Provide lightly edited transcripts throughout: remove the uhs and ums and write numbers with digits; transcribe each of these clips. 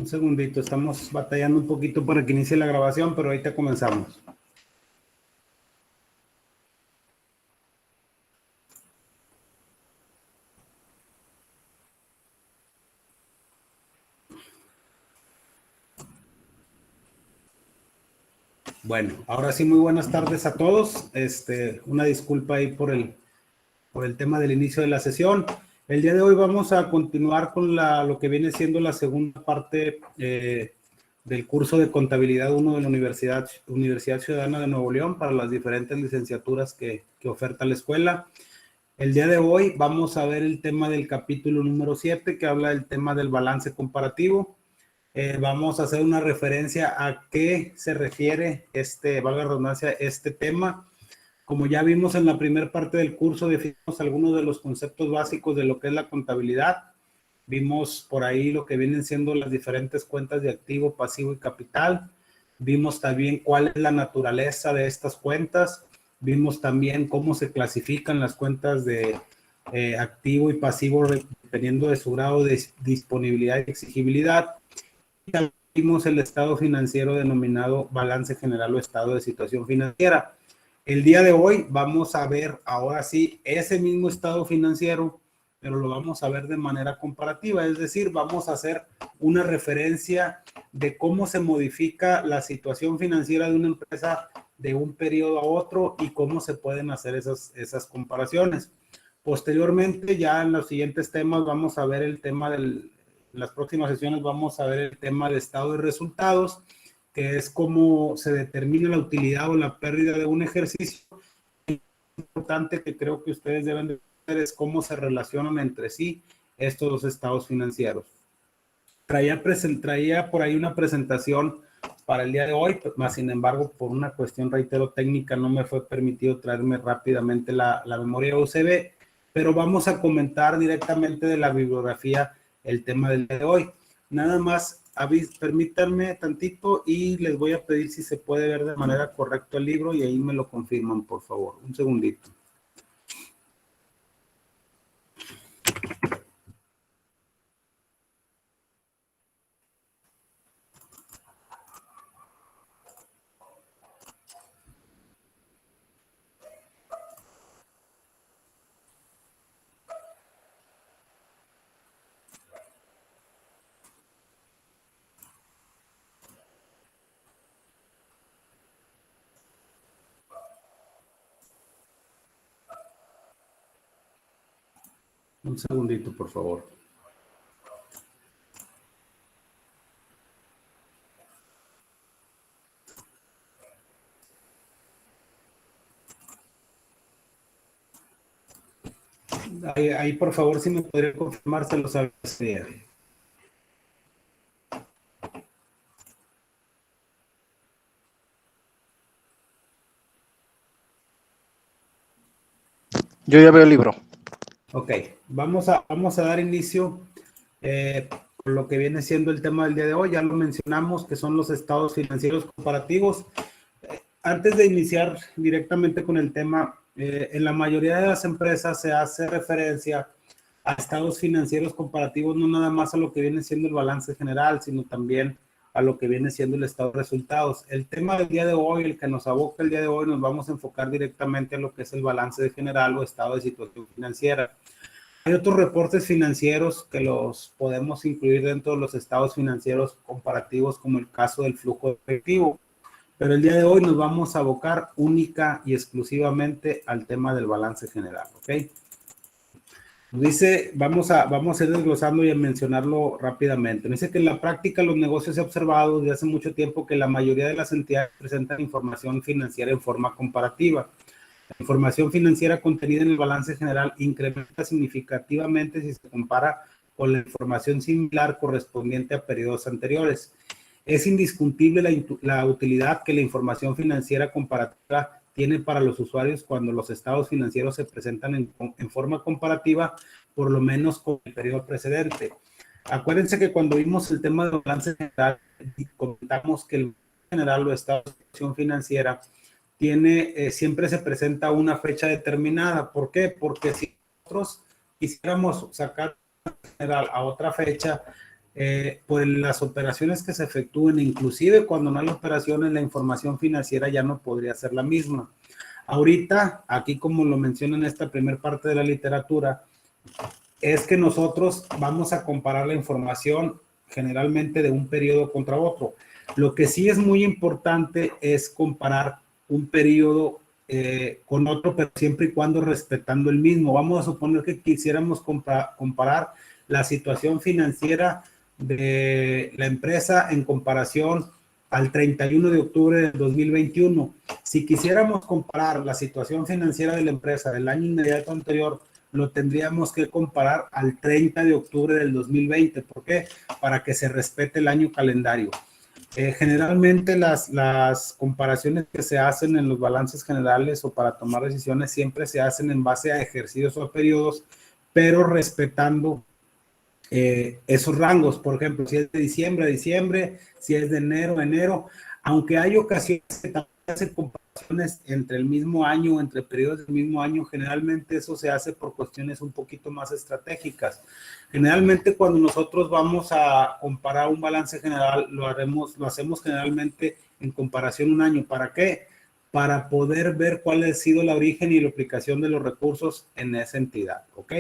Un segundito, estamos batallando un poquito para que inicie la grabación, pero ahorita comenzamos. Bueno, ahora sí, muy buenas tardes a todos. Una disculpa ahí por el tema del inicio de la sesión. El día de hoy vamos a continuar con lo que viene siendo la segunda parte del curso de Contabilidad 1 de la Universidad Ciudadana de Nuevo León para las diferentes licenciaturas que oferta la escuela. El día de hoy vamos a ver el tema del capítulo número 7 que habla del tema del balance comparativo. Vamos a hacer una referencia a qué se refiere valga la redundancia, este tema. Como ya vimos en la primera parte del curso, definimos algunos de los conceptos básicos de lo que es la contabilidad. Vimos por ahí lo que vienen siendo las diferentes cuentas de activo, pasivo y capital. Vimos también cuál es la naturaleza de estas cuentas. Vimos también cómo se clasifican las cuentas de activo y pasivo dependiendo de su grado de disponibilidad y exigibilidad. Vimos el estado financiero denominado balance general o estado de situación financiera. El día de hoy vamos a ver ahora sí ese mismo estado financiero, pero lo vamos a ver de manera comparativa, es decir, vamos a hacer una referencia de cómo se modifica la situación financiera de una empresa de un periodo a otro y cómo se pueden hacer esas comparaciones. Posteriormente, ya en los siguientes temas vamos a ver el tema en las próximas sesiones vamos a ver el tema de estado de resultados, que es cómo se determina la utilidad o la pérdida de un ejercicio. Importante que creo que ustedes deben de ver es cómo se relacionan entre sí estos dos estados financieros. Traía por ahí una presentación para el día de hoy, más sin embargo, por una cuestión, reitero, técnica, no me fue permitido traerme rápidamente la memoria USB, pero vamos a comentar directamente de la bibliografía el tema del día de hoy. Nada más, permítanme tantito y les voy a pedir si se puede ver de manera correcta el libro y ahí me lo confirman, por favor. Un segundito. Un segundito, por favor. Ahí, por favor, si me podría confirmar, se los agradecería. Yo ya veo el libro. Ok, vamos a dar inicio con lo que viene siendo el tema del día de hoy. Ya lo mencionamos, que son los estados financieros comparativos. Antes de iniciar directamente con el tema, en la mayoría de las empresas se hace referencia a estados financieros comparativos, no nada más a lo que viene siendo el balance general, sino también a lo que viene siendo el estado de resultados. El tema del día de hoy, el que nos aboca el día de hoy, nos vamos a enfocar directamente a lo que es el balance general o estado de situación financiera. Hay otros reportes financieros que los podemos incluir dentro de los estados financieros comparativos, como el caso del flujo de efectivo. Pero el día de hoy nos vamos a abocar única y exclusivamente al tema del balance general, ¿ok? Dice, vamos a ir desglosando y a mencionarlo rápidamente. Dice que en la práctica los negocios se ha observado desde hace mucho tiempo que la mayoría de las entidades presentan información financiera en forma comparativa. La información financiera contenida en el balance general incrementa significativamente si se compara con la información similar correspondiente a periodos anteriores. Es indiscutible la utilidad que la información financiera comparativa tiene para los usuarios cuando los estados financieros se presentan en forma comparativa, por lo menos con el periodo precedente. Acuérdense que cuando vimos el tema de balance general, comentamos que el balance general o estado de situación financiera siempre se presenta una fecha determinada. ¿Por qué? Porque si nosotros quisiéramos sacar general a otra fecha, por las operaciones que se efectúen, inclusive cuando no hay operaciones, la información financiera ya no podría ser la misma. Ahorita, aquí como lo menciona en esta primera parte de la literatura, es que nosotros vamos a comparar la información generalmente de un periodo contra otro. Lo que sí es muy importante es comparar un periodo con otro, pero siempre y cuando respetando el mismo. Vamos a suponer que quisiéramos comparar la situación financiera de la empresa en comparación al 31 de octubre del 2021. Si quisiéramos comparar la situación financiera de la empresa del año inmediato anterior, lo tendríamos que comparar al 30 de octubre del 2020. ¿Por qué? Para que se respete el año calendario. Generalmente las comparaciones que se hacen en los balances generales o para tomar decisiones siempre se hacen en base a ejercicios o periodos, pero respetando esos rangos. Por ejemplo, si es de diciembre a diciembre, si es de enero a enero, aunque hay ocasiones que también hacen comparaciones entre el mismo año, entre periodos del mismo año, generalmente eso se hace por cuestiones un poquito más estratégicas. Generalmente cuando nosotros vamos a comparar un balance general, lo hacemos generalmente en comparación un año. ¿Para qué? Para poder ver cuál ha sido el origen y la aplicación de los recursos en esa entidad, ¿ok?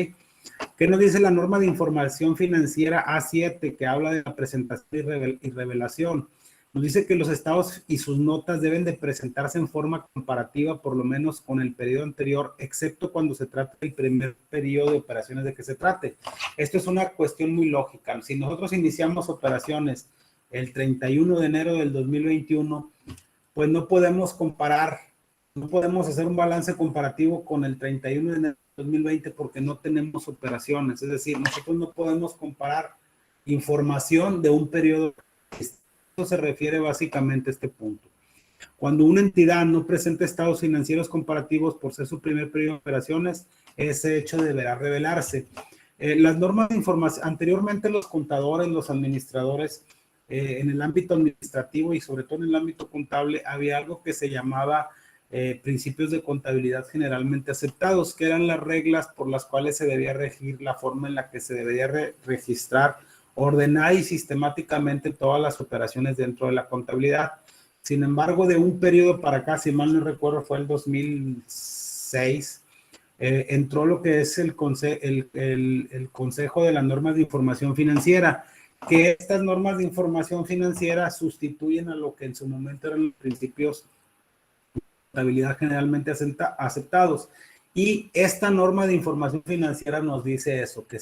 ¿Qué nos dice la norma de información financiera A7 que habla de la presentación y revelación? Nos dice que los estados y sus notas deben de presentarse en forma comparativa, por lo menos con el periodo anterior, excepto cuando se trate del primer periodo de operaciones de que se trate. Esto es una cuestión muy lógica. Si nosotros iniciamos operaciones el 31 de enero del 2021, pues no podemos comparar, no podemos hacer un balance comparativo con el 31 de enero de 2020 porque no tenemos operaciones. Es decir, nosotros no podemos comparar información de un periodo. Esto se refiere básicamente a este punto. Cuando una entidad no presenta estados financieros comparativos por ser su primer periodo de operaciones, ese hecho deberá revelarse. Las normas de información, anteriormente los contadores, los administradores, en el ámbito administrativo y sobre todo en el ámbito contable, había algo que se llamaba principios de contabilidad generalmente aceptados, que eran las reglas por las cuales se debía regir la forma en la que se debería registrar, ordenar y sistemáticamente todas las operaciones dentro de la contabilidad. Sin embargo, de un periodo para acá, si mal no recuerdo, fue el 2006, entró lo que es el Consejo de las Normas de Información Financiera, que estas normas de información financiera sustituyen a lo que en su momento eran los principios de contabilidad generalmente aceptados. Y esta norma de información financiera nos dice eso, que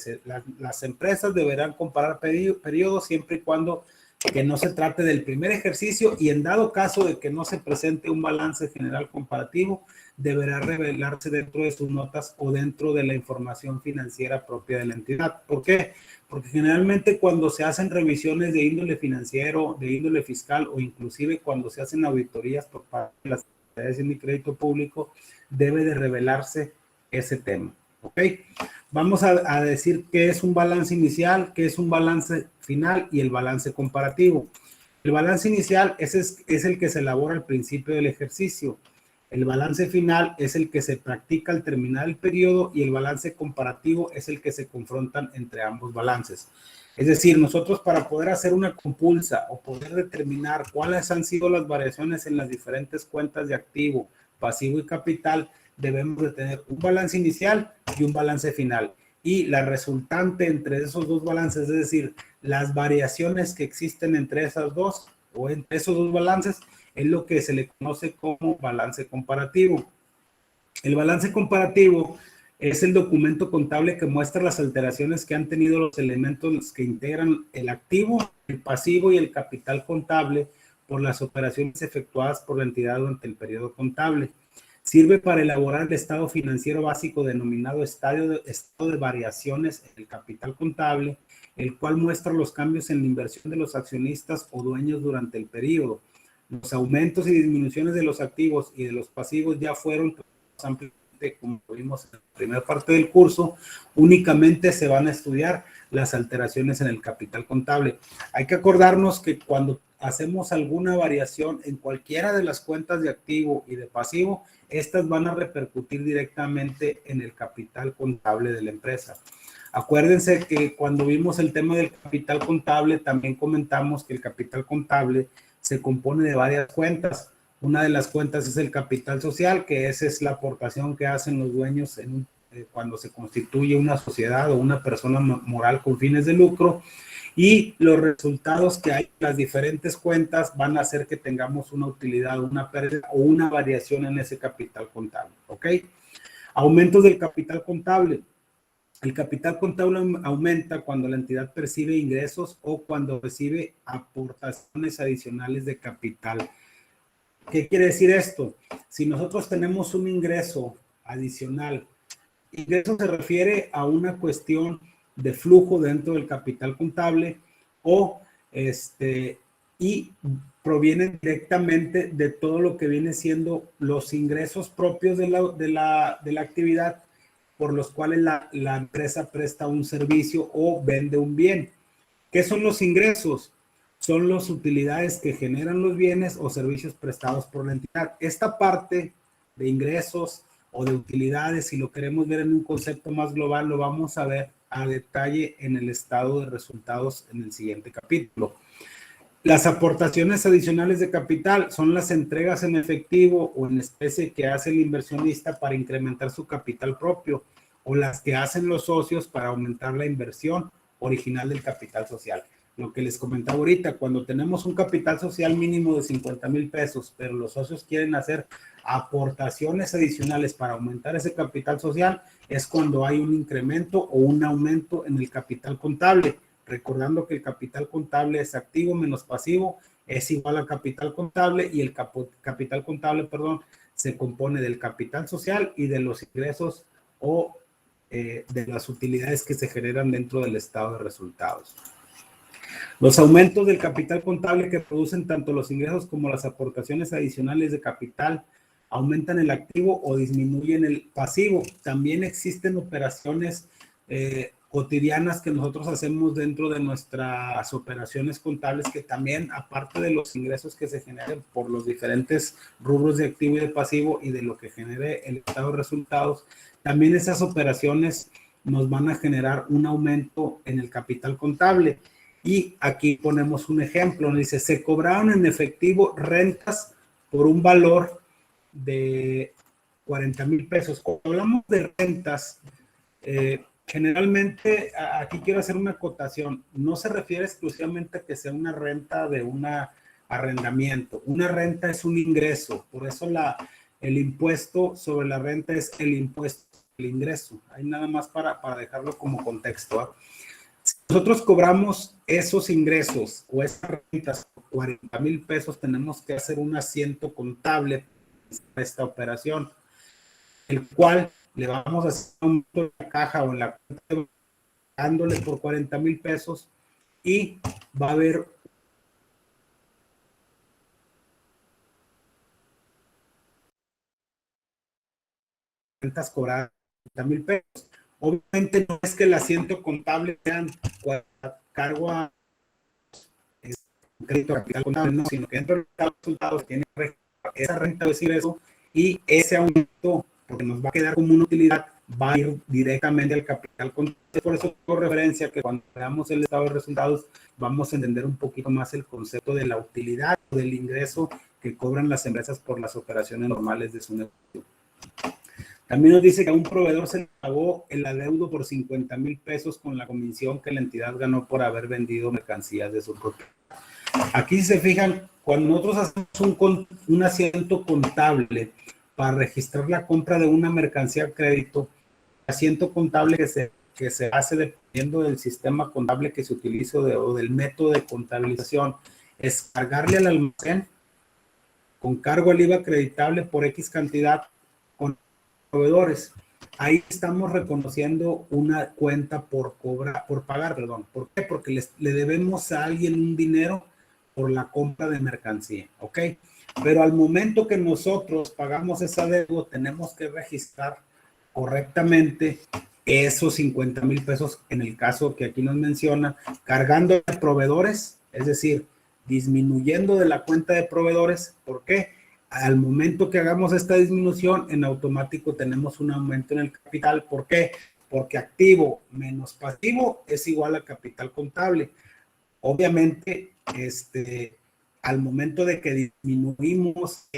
las empresas deberán comparar periodos siempre y cuando que no se trate del primer ejercicio y en dado caso de que no se presente un balance general comparativo, deberá revelarse dentro de sus notas o dentro de la información financiera propia de la entidad. ¿Por qué? Porque generalmente cuando se hacen revisiones de índole financiero, de índole fiscal o inclusive cuando se hacen auditorías por parte de las entidades de crédito público, debe de revelarse ese tema. ¿Ok? Vamos a decir qué es un balance inicial, qué es un balance final y el balance comparativo. El balance inicial es el que se elabora al principio del ejercicio. El balance final es el que se practica al terminar el periodo y el balance comparativo es el que se confrontan entre ambos balances. Es decir, nosotros para poder hacer una compulsa o poder determinar cuáles han sido las variaciones en las diferentes cuentas de activo, pasivo y capital, debemos de tener un balance inicial y un balance final. Y la resultante entre esos dos balances, es decir, las variaciones que existen entre esas dos o entre esos dos balances, es lo que se le conoce como balance comparativo. El balance comparativo es el documento contable que muestra las alteraciones que han tenido los elementos que integran el activo, el pasivo y el capital contable por las operaciones efectuadas por la entidad durante el periodo contable. Sirve para elaborar el estado financiero básico denominado estado de variaciones en el capital contable, el cual muestra los cambios en la inversión de los accionistas o dueños durante el periodo. Los aumentos y disminuciones de los activos y de los pasivos ya fueron ampliamente, como vimos en la primera parte del curso, únicamente se van a estudiar las alteraciones en el capital contable. Hay que acordarnos que cuando hacemos alguna variación en cualquiera de las cuentas de activo y de pasivo, estas van a repercutir directamente en el capital contable de la empresa. Acuérdense que cuando vimos el tema del capital contable, también comentamos que el capital contable se compone de varias cuentas. Una de las cuentas es el capital social, que esa es la aportación que hacen los dueños cuando se constituye una sociedad o una persona moral con fines de lucro. Y los resultados que hay en las diferentes cuentas van a hacer que tengamos una utilidad, una pérdida o una variación en ese capital contable. ¿Ok? Aumentos del capital contable. El capital contable aumenta cuando la entidad percibe ingresos o cuando recibe aportaciones adicionales de capital. ¿Qué quiere decir esto? Si nosotros tenemos un ingreso adicional, ingreso se refiere a una cuestión de flujo dentro del capital contable o y provienen directamente de todo lo que viene siendo los ingresos propios de la actividad por los cuales la empresa presta un servicio o vende un bien. ¿Qué son los ingresos? Son las utilidades que generan los bienes o servicios prestados por la entidad. Esta parte de ingresos o de utilidades, si lo queremos ver en un concepto más global, lo vamos a ver a detalle en el estado de resultados en el siguiente capítulo. Las aportaciones adicionales de capital son las entregas en efectivo o en especie que hace el inversionista para incrementar su capital propio o las que hacen los socios para aumentar la inversión original del capital social. Lo que les comentaba ahorita, cuando tenemos un capital social mínimo de 50,000 pesos, pero los socios quieren hacer aportaciones adicionales para aumentar ese capital social, es cuando hay un incremento o un aumento en el capital contable. Recordando que el capital contable es activo menos pasivo, es igual al capital contable y el capital contable, se compone del capital social y de los ingresos o de las utilidades que se generan dentro del estado de resultados. Los aumentos del capital contable que producen tanto los ingresos como las aportaciones adicionales de capital aumentan el activo o disminuyen el pasivo. También existen operaciones cotidianas que nosotros hacemos dentro de nuestras operaciones contables que también, aparte de los ingresos que se generen por los diferentes rubros de activo y de pasivo y de lo que genere el estado de resultados, también esas operaciones nos van a generar un aumento en el capital contable. Y aquí ponemos un ejemplo, nos dice, se cobraron en efectivo rentas por un valor de 40,000 pesos. Cuando hablamos de rentas, generalmente, aquí quiero hacer una acotación, no se refiere exclusivamente a que sea una renta de un arrendamiento. Una renta es un ingreso, por eso el impuesto sobre la renta es el impuesto del ingreso. Ahí nada más para dejarlo como contexto, ¿eh? Si nosotros cobramos esos ingresos o esas rentas por 40,000 pesos, tenemos que hacer un asiento contable para esta operación, el cual le vamos a hacer un monto en la caja o en la cuenta dándole por 40,000 pesos y va a haber rentas cobradas 40,000 pesos. Obviamente no es que el asiento contable sean cargo a crédito capital contable, no, sino que dentro de los resultados tiene esa renta de ingreso y ese aumento, porque nos va a quedar como una utilidad, va a ir directamente al capital contable. Por eso tengo referencia que cuando veamos el estado de resultados vamos a entender un poquito más el concepto de la utilidad o del ingreso que cobran las empresas por las operaciones normales de su negocio. También nos dice que a un proveedor se le pagó el adeudo por 50,000 pesos con la comisión que la entidad ganó por haber vendido mercancías de su propiedad. Aquí, si se fijan, cuando nosotros hacemos un asiento contable para registrar la compra de una mercancía a crédito, el asiento contable que se hace dependiendo del sistema contable que se utilice o del método de contabilización es cargarle al almacén con cargo al IVA acreditable por X cantidad con proveedores. Ahí estamos reconociendo una cuenta por pagar. ¿Por qué? Porque le debemos a alguien un dinero por la compra de mercancía, ¿ok? Pero al momento que nosotros pagamos esa deuda, tenemos que registrar correctamente esos 50,000 pesos, en el caso que aquí nos menciona, cargando a proveedores, es decir, disminuyendo de la cuenta de proveedores. ¿Por qué? Al momento que hagamos esta disminución, en automático tenemos un aumento en el capital. ¿Por qué? porque activo menos pasivo es igual a capital contable. Obviamente, al momento de que disminuimos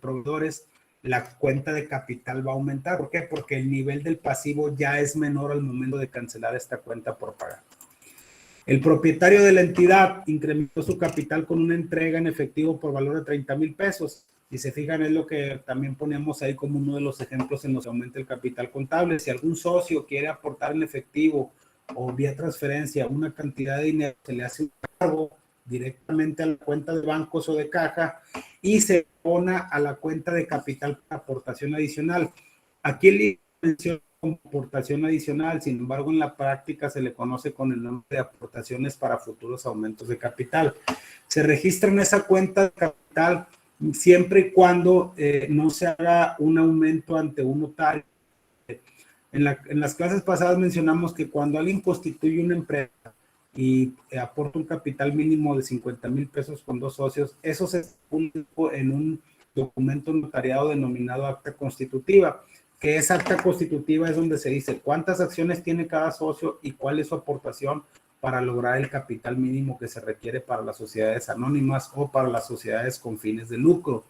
proveedores, la cuenta de capital va a aumentar. ¿Por qué? Porque el nivel del pasivo ya es menor al momento de cancelar esta cuenta por pagar. El propietario de la entidad incrementó su capital con una entrega en efectivo por valor de 30,000 pesos. Y se fijan, es lo que también ponemos ahí como uno de los ejemplos en los que aumenta el capital contable. Si algún socio quiere aportar en efectivo o vía transferencia una cantidad de dinero, se le hace un cargo directamente a la cuenta de bancos o de caja y se pone a la cuenta de capital para aportación adicional. Aquí el menciona como aportación adicional, sin embargo en la práctica se le conoce con el nombre de aportaciones para futuros aumentos de capital. Se registra en esa cuenta de capital siempre y cuando no se haga un aumento ante un notario. En las clases pasadas mencionamos que cuando alguien constituye una empresa y aporta un capital mínimo de 50,000 pesos con 2 socios, eso se publica en un documento notariado denominado acta constitutiva, que esa acta constitutiva es donde se dice cuántas acciones tiene cada socio y cuál es su aportación para lograr el capital mínimo que se requiere para las sociedades anónimas o para las sociedades con fines de lucro.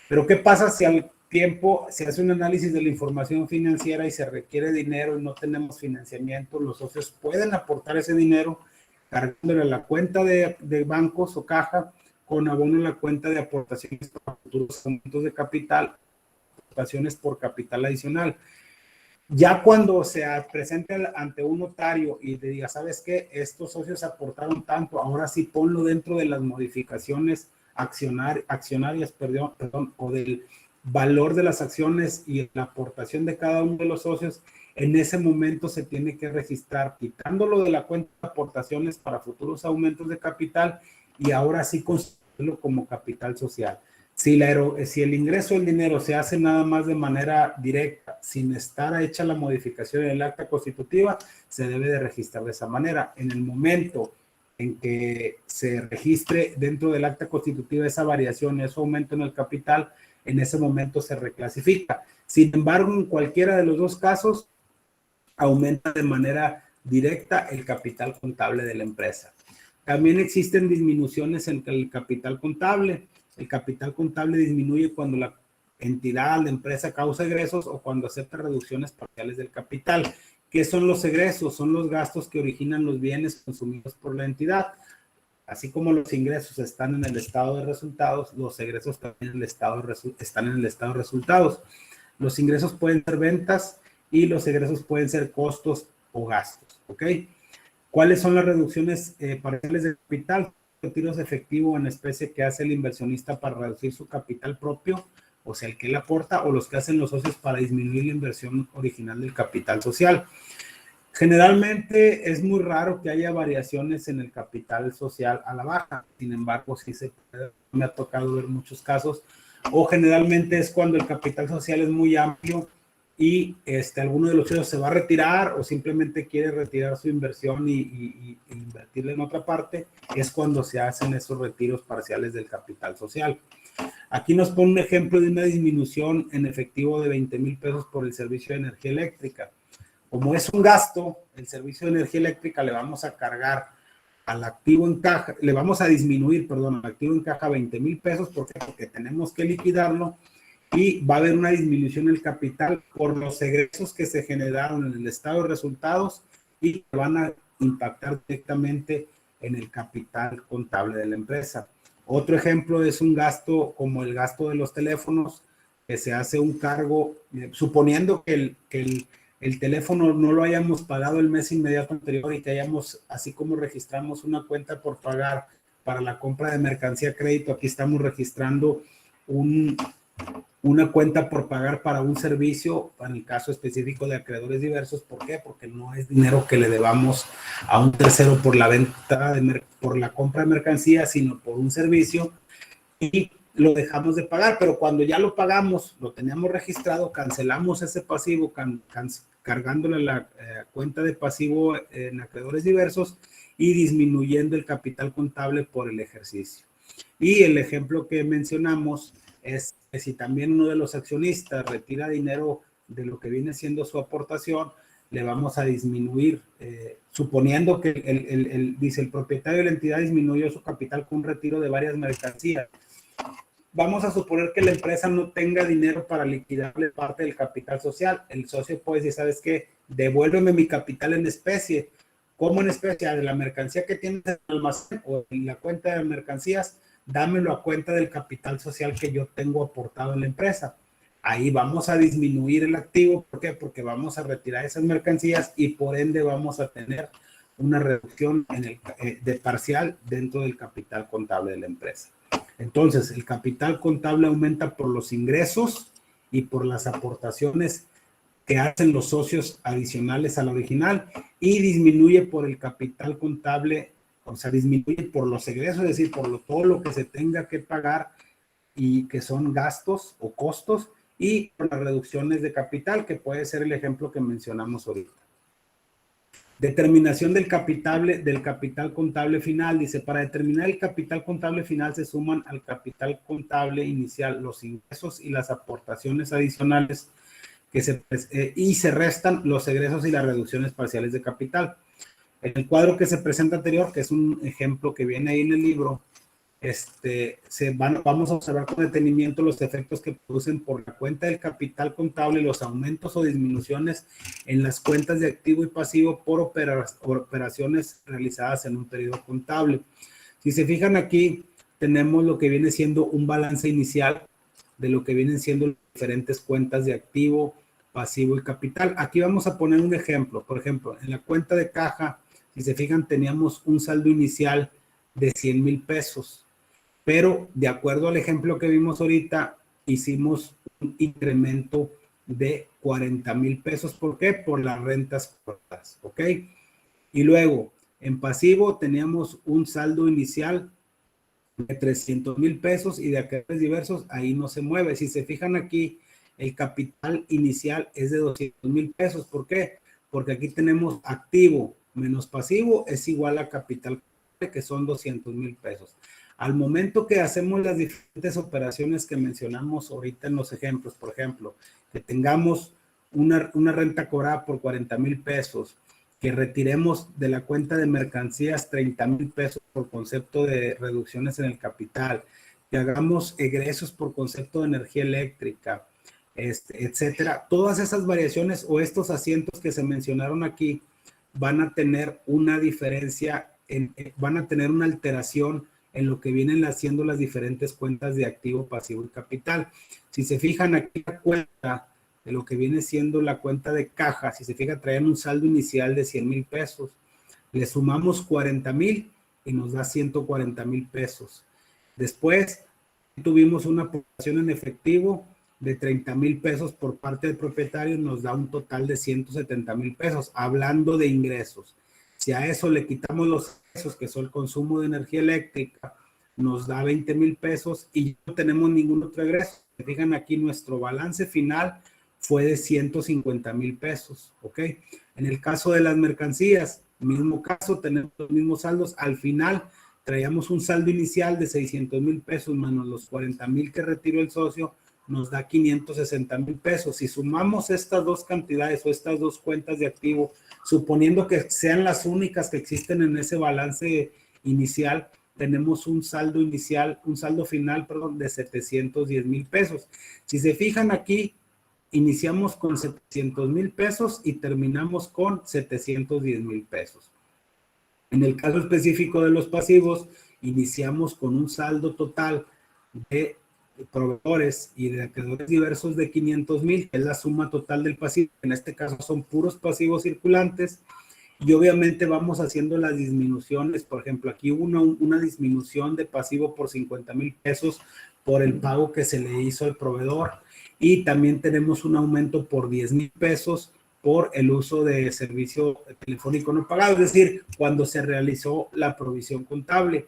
Pero ¿qué pasa si al tiempo se hace un análisis de la información financiera y se requiere dinero y no tenemos financiamiento? Los socios pueden aportar ese dinero cargándole a la cuenta de bancos o caja con abono en la cuenta de aportaciones para futuros aumentos de capital, aportaciones por capital adicional. Ya cuando se presente ante un notario y le diga, ¿sabes qué? Estos socios aportaron tanto, ahora sí ponlo dentro de las modificaciones accionarias, o del valor de las acciones y la aportación de cada uno de los socios, en ese momento se tiene que registrar quitándolo de la cuenta de aportaciones para futuros aumentos de capital y ahora sí constituirlo como capital social. Si el ingreso del dinero se hace nada más de manera directa, sin estar hecha la modificación en el acta constitutiva, se debe de registrar de esa manera. En el momento en que se registre dentro del acta constitutiva esa variación, ese aumento en el capital, en ese momento se reclasifica. Sin embargo, en cualquiera de los dos casos, aumenta de manera directa el capital contable de la empresa. También existen disminuciones en el capital contable. El capital contable disminuye cuando la entidad, la empresa causa egresos o cuando acepta reducciones parciales del capital. ¿Qué son los egresos? Son los gastos que originan los bienes consumidos por la entidad. Así como los ingresos están en el estado de resultados, los egresos también están en el estado de resultados. Los ingresos pueden ser ventas y los egresos pueden ser costos o gastos, ¿ok? ¿Cuáles son las reducciones parciales de capital? Retiros efectivos en especie que hace el inversionista para reducir su capital propio, o sea, el que él aporta, o los que hacen los socios para disminuir la inversión original del capital social. Generalmente es muy raro que haya variaciones en el capital social a la baja, sin embargo, sí me ha tocado ver muchos casos, o generalmente es cuando el capital social es muy amplio y alguno de los socios se va a retirar o simplemente quiere retirar su inversión y invertirla en otra parte, es cuando se hacen esos retiros parciales del capital social. Aquí nos pone un ejemplo de una disminución en efectivo de 20,000 pesos por el servicio de energía eléctrica. Como es un gasto, el servicio de energía eléctrica le vamos a cargar al activo en caja, le vamos a disminuir, perdón, al activo en caja 20,000 pesos, ¿por qué? Porque tenemos que liquidarlo y va a haber una disminución en el capital por los egresos que se generaron en el estado de resultados y que van a impactar directamente en el capital contable de la empresa. Otro ejemplo es un gasto como el gasto de los teléfonos, que se hace un cargo, suponiendo que el teléfono no lo hayamos pagado el mes inmediato anterior y que hayamos, así como registramos una cuenta por pagar para la compra de mercancía a crédito, aquí estamos registrando una cuenta por pagar para un servicio, en el caso específico de acreedores diversos. ¿Por qué? Porque no es dinero que le debamos a un tercero por la venta, por la compra de mercancía, sino por un servicio y lo dejamos de pagar, pero cuando ya lo pagamos, lo teníamos registrado, cancelamos ese pasivo cargándole la cuenta de pasivo en acreedores diversos y disminuyendo el capital contable por el ejercicio. Y el ejemplo que mencionamos es que si también uno de los accionistas retira dinero de lo que viene siendo su aportación, le vamos a disminuir, suponiendo que dice el propietario de la entidad disminuyó su capital con un retiro de varias mercancías. Vamos a suponer que la empresa no tenga dinero para liquidarle parte del capital social. El socio puede decir, ¿sabes qué? Devuélveme mi capital en especie. ¿Cómo en especie? De la mercancía que tienes en el almacén o en la cuenta de mercancías, dámelo a cuenta del capital social que yo tengo aportado en la empresa. Ahí vamos a disminuir el activo. ¿Por qué? Porque vamos a retirar esas mercancías y por ende vamos a tener una reducción de parcial dentro del capital contable de la empresa. Entonces, el capital contable aumenta por los ingresos y por las aportaciones que hacen los socios adicionales al original y disminuye por el capital contable, o sea, disminuye por los egresos, es decir, por todo lo que se tenga que pagar y que son gastos o costos y por las reducciones de capital, que puede ser el ejemplo que mencionamos ahorita. Determinación del capital contable final. Dice, para determinar el capital contable final se suman al capital contable inicial los ingresos y las aportaciones adicionales y se restan los egresos y las reducciones parciales de capital. En el cuadro que se presenta anterior, que es un ejemplo que viene ahí en el libro, vamos a observar con detenimiento los efectos que producen por la cuenta del capital contable los aumentos o disminuciones en las cuentas de activo y pasivo por operaciones realizadas en un periodo contable. Si se fijan aquí, tenemos lo que viene siendo un balance inicial de lo que vienen siendo las diferentes cuentas de activo, pasivo y capital. Aquí vamos a poner un ejemplo. Por ejemplo, en la cuenta de caja, si se fijan, teníamos un saldo inicial de 100,000 pesos. Pero de acuerdo al ejemplo que vimos ahorita, hicimos un incremento de 40,000 pesos. ¿Por qué? Por las rentas cortas, ¿ok? Y luego, en pasivo teníamos un saldo inicial de 300,000 pesos y de acreedores diversos, ahí no se mueve. Si se fijan aquí, el capital inicial es de 200,000 pesos. ¿Por qué? Porque aquí tenemos activo menos pasivo es igual a capital, que son 200,000 pesos. Al momento que hacemos las diferentes operaciones que mencionamos ahorita en los ejemplos, por ejemplo, que tengamos una renta cobrada por 40,000 pesos, que retiremos de la cuenta de mercancías 30,000 pesos por concepto de reducciones en el capital, que hagamos egresos por concepto de energía eléctrica, etcétera. Todas esas variaciones o estos asientos que se mencionaron aquí van a tener una diferencia, van a tener una alteración en lo que vienen haciendo las diferentes cuentas de activo, pasivo y capital. Si se fijan aquí la cuenta de lo que viene siendo la cuenta de caja, si se fijan, traen un saldo inicial de 100,000 pesos. Le sumamos 40,000 y nos da 140,000 pesos. Después tuvimos una aportación en efectivo de 30,000 pesos por parte del propietario, nos da un total de 170,000 pesos, hablando de ingresos. Si a eso le quitamos los ingresos, que son el consumo de energía eléctrica, nos da 20,000 pesos y no tenemos ningún otro egreso. Se fijan aquí, nuestro balance final fue de 150,000 pesos, ¿ok? En el caso de las mercancías, mismo caso, tenemos los mismos saldos. Al final, traíamos un saldo inicial de 600,000 pesos, menos los 40,000 que retiró el socio, nos da 560,000 pesos. Si sumamos estas dos cantidades o estas dos cuentas de activo, suponiendo que sean las únicas que existen en ese balance inicial, tenemos un saldo inicial, un saldo final, perdón, de 710,000 pesos. Si se fijan aquí, iniciamos con 700,000 pesos y terminamos con 710,000 pesos. En el caso específico de los pasivos, iniciamos con un saldo total de proveedores y de acreedores diversos de 500,000, que es la suma total del pasivo. En este caso son puros pasivos circulantes y obviamente vamos haciendo las disminuciones. Por ejemplo, aquí hubo una disminución de pasivo por 50,000 pesos por el pago que se le hizo al proveedor y también tenemos un aumento por 10,000 pesos por el uso de servicio telefónico no pagado, es decir, cuando se realizó la provisión contable.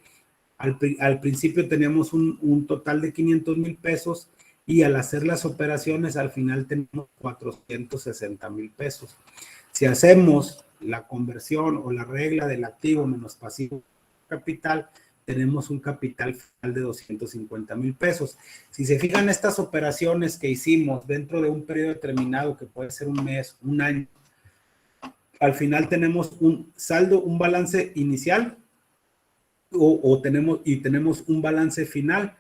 Al principio teníamos un total de 500,000 pesos y al hacer las operaciones al final tenemos 460,000 pesos. Si hacemos la conversión o la regla del activo menos pasivo capital, tenemos un capital final de 250,000 pesos. Si se fijan estas operaciones que hicimos dentro de un periodo determinado, que puede ser un mes, un año, al final tenemos un saldo, un balance inicial tenemos un balance final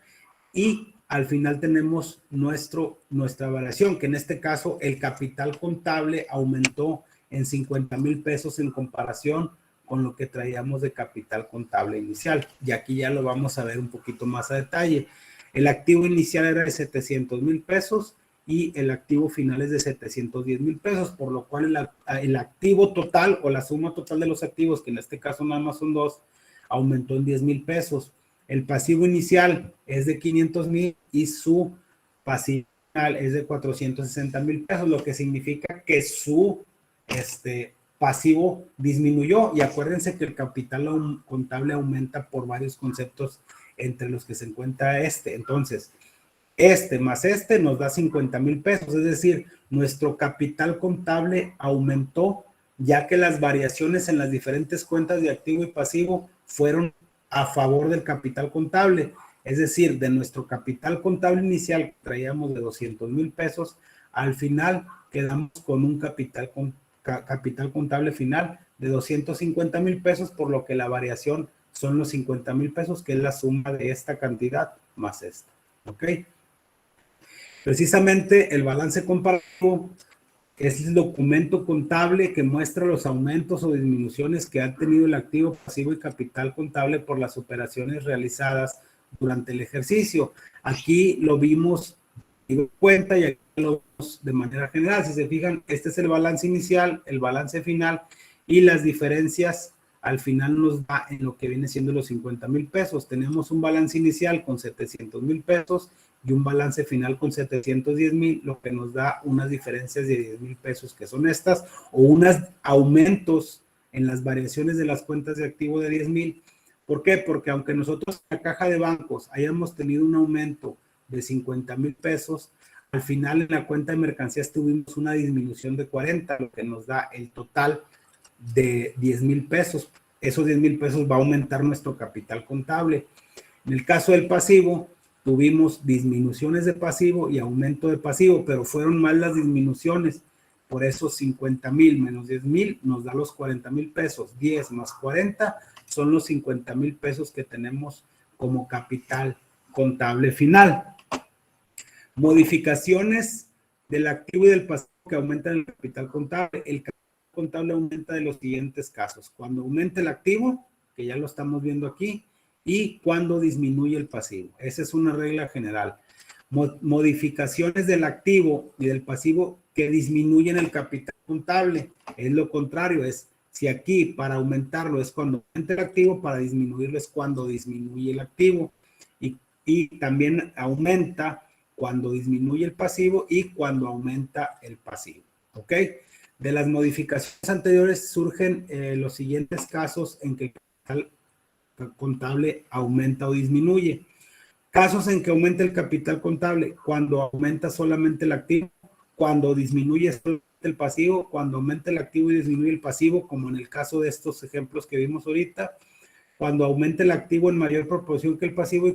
y al final tenemos nuestra variación, que en este caso el capital contable aumentó en 50,000 pesos en comparación con lo que traíamos de capital contable inicial. Y aquí ya lo vamos a ver un poquito más a detalle. El activo inicial era de 700,000 pesos y el activo final es de 710,000 pesos, por lo cual el activo total o la suma total de los activos, que en este caso nada más son dos, aumentó en 10,000 pesos. El pasivo inicial es de 500,000 y su pasivo final es de 460,000 pesos, lo que significa que su pasivo disminuyó. Y acuérdense que el capital contable aumenta por varios conceptos entre los que se encuentra Entonces, más nos da 50,000 pesos, es decir, nuestro capital contable aumentó, ya que las variaciones en las diferentes cuentas de activo y pasivo fueron a favor del capital contable. Es decir, de nuestro capital contable inicial que traíamos de 200,000 pesos, al final quedamos con un capital contable final de 250,000 pesos, por lo que la variación son los 50,000 pesos, que es la suma de esta cantidad más esta. ¿Ok? Precisamente el balance comparativo es el documento contable que muestra los aumentos o disminuciones que ha tenido el activo, pasivo y capital contable por las operaciones realizadas durante el ejercicio. Aquí lo vimos en cuenta y aquí lo vemos de manera general. Si se fijan, este es el balance inicial, el balance final y las diferencias al final nos da en lo que viene siendo los 50,000 pesos. Tenemos un balance inicial con 700,000 pesos y un balance final con 710,000, lo que nos da unas diferencias de 10,000 pesos, que son estas, o unos aumentos en las variaciones de las cuentas de activo de 10,000. ¿Por qué? Porque aunque nosotros en la caja de bancos hayamos tenido un aumento de 50,000 pesos, al final en la cuenta de mercancías tuvimos una disminución de 40, lo que nos da el total de 10,000 pesos. Esos 10,000 pesos va a aumentar nuestro capital contable. En el caso del pasivo, tuvimos disminuciones de pasivo y aumento de pasivo, pero fueron más las disminuciones. Por eso 50,000 menos 10,000 nos da los 40,000 pesos. 10 más 40 son los 50,000 pesos que tenemos como capital contable final. Modificaciones del activo y del pasivo que aumentan el capital contable. El capital contable aumenta de los siguientes casos: cuando aumenta el activo, que ya lo estamos viendo aquí, y cuando disminuye el pasivo. Esa es una regla general. Modificaciones del activo y del pasivo que disminuyen el capital contable. Es lo contrario, es si aquí para aumentarlo es cuando aumenta el activo, para disminuirlo es cuando disminuye el activo. Y también aumenta cuando disminuye el pasivo y cuando aumenta el pasivo. ¿Ok? De las modificaciones anteriores surgen los siguientes casos en que el capital contable aumenta o disminuye. Casos en que aumenta el capital contable: cuando aumenta solamente el activo, cuando disminuye solamente el pasivo, cuando aumenta el activo y disminuye el pasivo, como en el caso de estos ejemplos que vimos ahorita, cuando aumenta el activo en mayor proporción que el pasivo y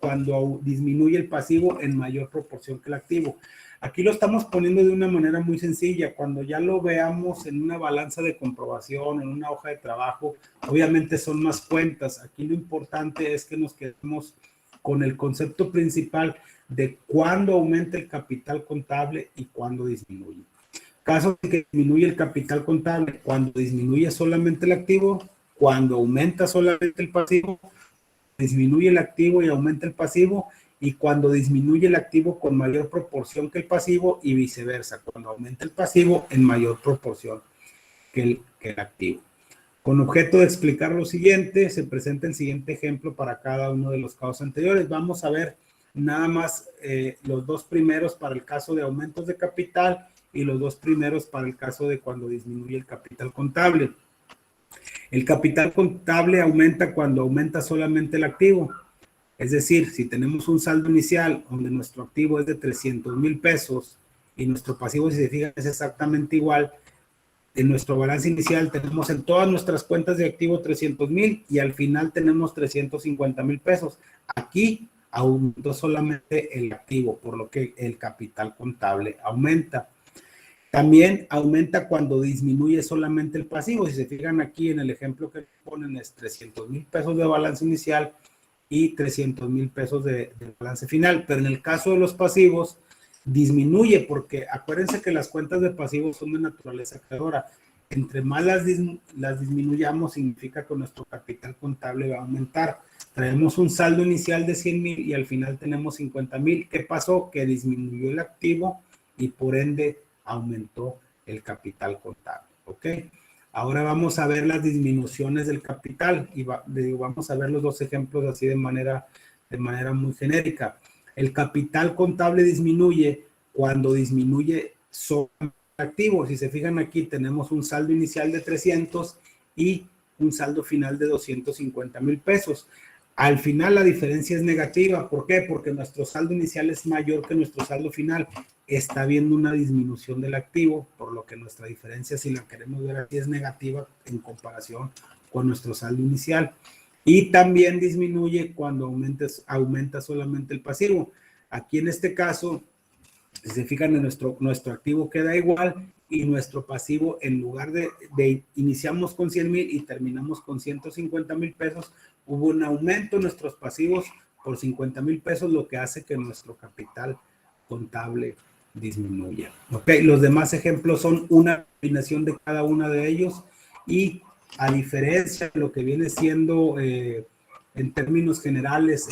cuando disminuye el pasivo en mayor proporción que el activo. Aquí lo estamos poniendo de una manera muy sencilla. Cuando ya lo veamos en una balanza de comprobación, en una hoja de trabajo, obviamente son más cuentas. Aquí lo importante es que nos quedemos con el concepto principal de cuándo aumenta el capital contable y cuándo disminuye. Casos en que disminuye el capital contable: cuando disminuye solamente el activo, cuando aumenta solamente el pasivo, disminuye el activo y aumenta el pasivo, y cuando disminuye el activo con mayor proporción que el pasivo y viceversa, cuando aumenta el pasivo en mayor proporción que el activo. Con objeto de explicar lo siguiente, se presenta el siguiente ejemplo para cada uno de los casos anteriores. Vamos a ver nada más los dos primeros para el caso de aumentos de capital y los dos primeros para el caso de cuando disminuye el capital contable. El capital contable aumenta cuando aumenta solamente el activo. Es decir, si tenemos un saldo inicial donde nuestro activo es de 300,000 pesos y nuestro pasivo, si se fijan, es exactamente igual, en nuestro balance inicial tenemos en todas nuestras cuentas de activo 300,000 y al final tenemos 350,000 pesos. Aquí aumentó solamente el activo, por lo que el capital contable aumenta. También aumenta cuando disminuye solamente el pasivo. Si se fijan aquí en el ejemplo que ponen es 300,000 pesos de balance inicial y 300,000 pesos de balance final. Pero en el caso de los pasivos, disminuye porque acuérdense que las cuentas de pasivos son de naturaleza creadora. Entre más las disminuyamos, significa que nuestro capital contable va a aumentar. Traemos un saldo inicial de 100,000 y al final tenemos 50,000. ¿Qué pasó? Que disminuyó el activo y por ende aumentó el capital contable. ¿Ok? Ahora vamos a ver las disminuciones del capital y vamos a ver los dos ejemplos así de manera muy genérica. El capital contable disminuye cuando disminuye solamente el activo. Si se fijan aquí, tenemos un saldo inicial de 300 y un saldo final de 250,000 pesos. Al final la diferencia es negativa. ¿Por qué? Porque nuestro saldo inicial es mayor que nuestro saldo final. Está habiendo una disminución del activo, por lo que nuestra diferencia, si la queremos ver aquí, es negativa en comparación con nuestro saldo inicial. Y también disminuye cuando aumenta solamente el pasivo. Aquí en este caso, si se fijan, en nuestro activo queda igual y nuestro pasivo, en lugar de iniciamos con 100,000 y terminamos con 150,000 pesos, hubo un aumento en nuestros pasivos por 50,000 pesos, lo que hace que nuestro capital contable disminuya. Ok, los demás ejemplos son una combinación de cada uno de ellos y a diferencia de lo que viene siendo en términos generales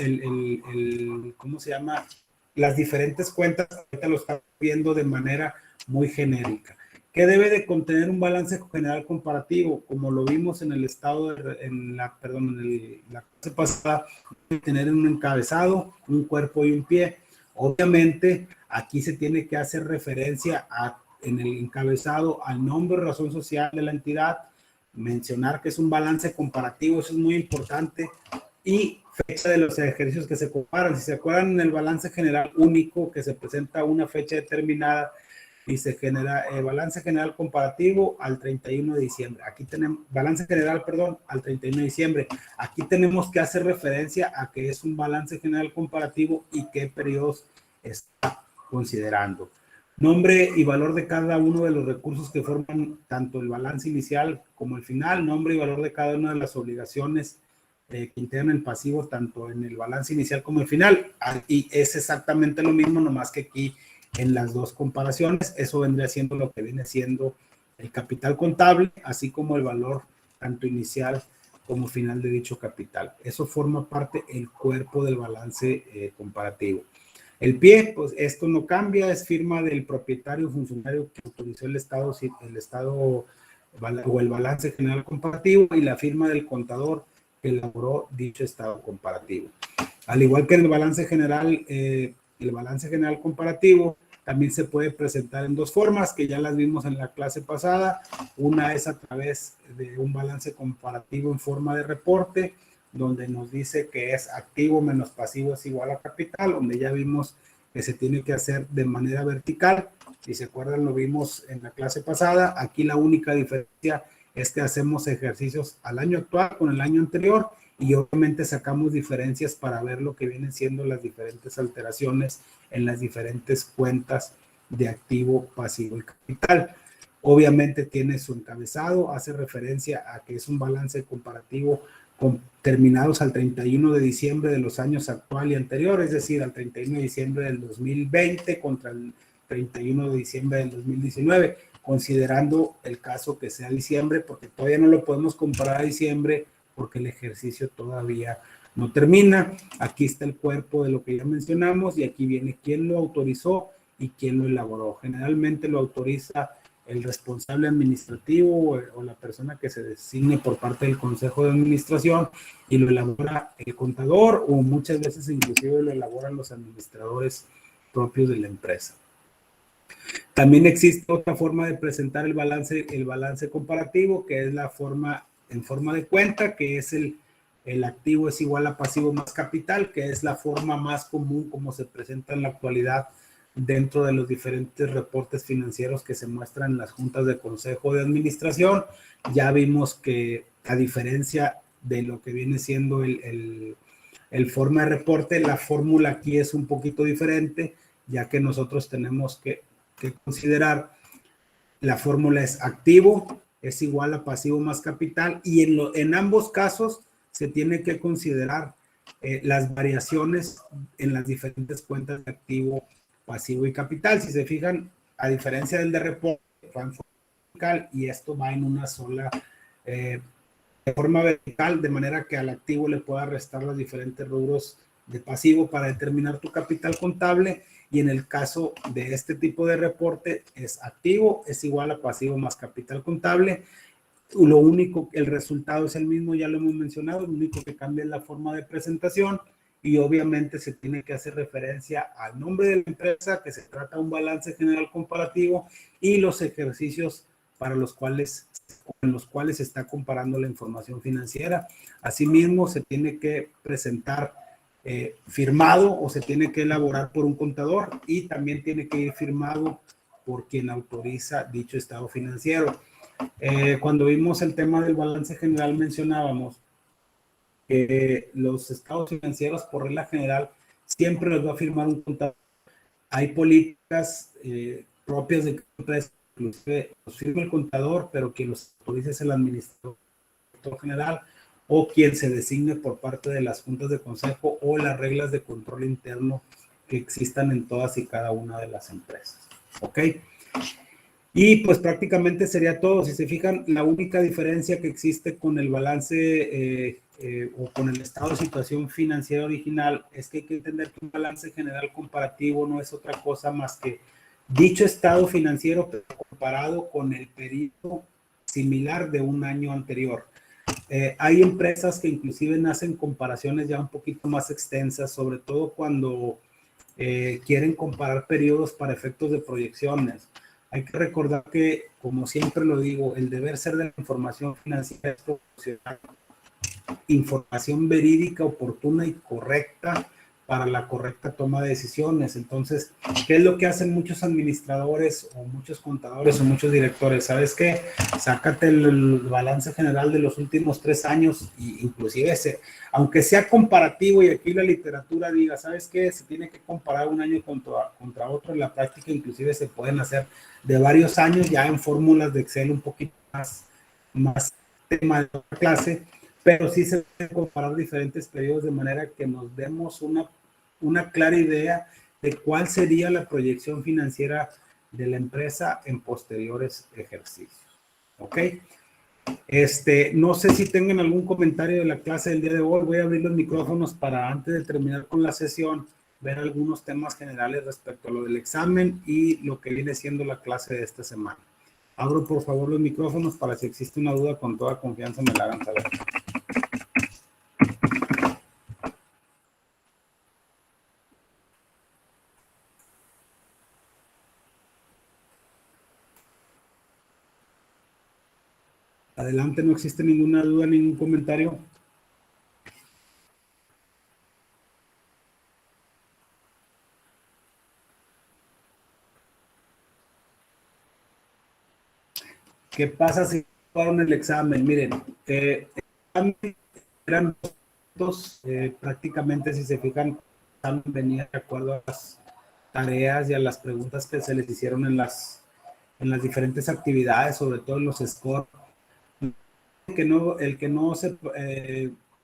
¿cómo se llama? Las diferentes cuentas, ahorita lo estamos viendo de manera muy genérica. ¿Qué debe de contener un balance general comparativo? Como lo vimos en el estado, en la clase pasada, debe tener un encabezado, un cuerpo y un pie. Obviamente, aquí se tiene que hacer referencia en el encabezado al nombre, razón social de la entidad, mencionar que es un balance comparativo, eso es muy importante, y fecha de los ejercicios que se comparan. Si se acuerdan, en el balance general único que se presenta una fecha determinada y se genera balance general comparativo al 31 de diciembre. Aquí tenemos balance general, perdón, al 31 de diciembre. Aquí tenemos que hacer referencia a que es un balance general comparativo y qué periodos está considerando. Nombre y valor de cada uno de los recursos que forman tanto el balance inicial como el final, nombre y valor de cada una de las obligaciones que integran el pasivo tanto en el balance inicial como el final. Y es exactamente lo mismo, nomás que aquí en las dos comparaciones, eso vendría siendo lo que viene siendo el capital contable, así como el valor tanto inicial como final de dicho capital. Eso forma parte del cuerpo del balance comparativo. El pie, pues esto no cambia, es firma del propietario o funcionario que autorizó el estado o el balance general comparativo y la firma del contador que elaboró dicho estado comparativo. Al igual que en el balance general comparativo también se puede presentar en dos formas que ya las vimos en la clase pasada. Una es a través de un balance comparativo en forma de reporte, donde nos dice que es activo menos pasivo es igual a capital, donde ya vimos que se tiene que hacer de manera vertical. Si se acuerdan, lo vimos en la clase pasada. Aquí la única diferencia es que hacemos ejercicios al año actual con el año anterior y obviamente sacamos diferencias para ver lo que vienen siendo las diferentes alteraciones en las diferentes cuentas de activo, pasivo y capital. Obviamente tiene su encabezado, hace referencia a que es un balance comparativo terminados al 31 de diciembre de los años actual y anterior, es decir, al 31 de diciembre del 2020 contra el 31 de diciembre del 2019, considerando el caso que sea diciembre, porque todavía no lo podemos comparar a diciembre porque el ejercicio todavía no termina. Aquí está el cuerpo de lo que ya mencionamos y aquí viene quién lo autorizó y quién lo elaboró. Generalmente lo autoriza el responsable administrativo o la persona que se designe por parte del Consejo de Administración y lo elabora el contador o muchas veces inclusive lo elaboran los administradores propios de la empresa. También existe otra forma de presentar el balance comparativo, que es la forma en forma de cuenta, que es el activo es igual a pasivo más capital, que es la forma más común como se presenta en la actualidad dentro de los diferentes reportes financieros que se muestran en las juntas de consejo de administración. Ya vimos que, a diferencia de lo que viene siendo el forma de reporte, la fórmula aquí es un poquito diferente, ya que nosotros tenemos que considerar, la fórmula es activo es igual a pasivo más capital, y en ambos casos se tiene que considerar las variaciones en las diferentes cuentas de activo, pasivo y capital. Si se fijan, a diferencia del de reporte, y esto va en una sola de forma vertical, de manera que al activo le pueda restar los diferentes rubros de pasivo para determinar tu capital contable. Y en el caso de este tipo de reporte, es activo es igual a pasivo más capital contable. Lo único, el resultado es el mismo, ya lo hemos mencionado, lo único que cambia es la forma de presentación, y obviamente se tiene que hacer referencia al nombre de la empresa, que se trata de un balance general comparativo, y los ejercicios en los cuales se está comparando la información financiera. Asimismo, se tiene que presentar firmado, o se tiene que elaborar por un contador, y también tiene que ir firmado por quien autoriza dicho estado financiero. Cuando vimos el tema del balance general, mencionábamos que los estados financieros, por regla general, siempre los va a firmar un contador. Hay políticas propias de cada empresa, inclusive los firma el contador, pero quien los autoriza es el administrador general, o quien se designe por parte de las juntas de consejo, o las reglas de control interno que existan en todas y cada una de las empresas. ¿Ok? Y pues prácticamente sería todo. Si se fijan, la única diferencia que existe con el balance o con el estado de situación financiera original es que hay que entender que un balance general comparativo no es otra cosa más que dicho estado financiero comparado con el periodo similar de un año anterior. Hay empresas que inclusive hacen comparaciones ya un poquito más extensas, sobre todo cuando quieren comparar periodos para efectos de proyecciones. Hay que recordar que, como siempre lo digo, el deber ser de la información financiera es proporcionar información verídica, oportuna y correcta para la correcta toma de decisiones. Entonces, ¿qué es lo que hacen muchos administradores o muchos contadores o muchos directores? ¿Sabes qué? Sácate el balance general de los últimos 3 años, y inclusive aunque sea comparativo, y aquí la literatura diga, ¿sabes qué? Se tiene que comparar un año contra otro. En la práctica inclusive se pueden hacer de varios años, ya en fórmulas de Excel un poquito más tema de la clase, pero sí se pueden comparar diferentes periodos de manera que nos demos una clara idea de cuál sería la proyección financiera de la empresa en posteriores ejercicios. ¿Ok? No sé si tengan algún comentario de la clase del día de hoy. Voy a abrir los micrófonos para, antes de terminar con la sesión, ver algunos temas generales respecto a lo del examen y lo que viene siendo la clase de esta semana. Abro por favor los micrófonos para, si existe una duda, con toda confianza me la hagan saber. Adelante, no existe ninguna duda, ningún comentario. ¿Qué pasa si tomaron el examen? Miren, eran dos, prácticamente, si se fijan, el examen venía de acuerdo a las tareas y a las preguntas que se les hicieron en las diferentes actividades, sobre todo en los scores. El que no se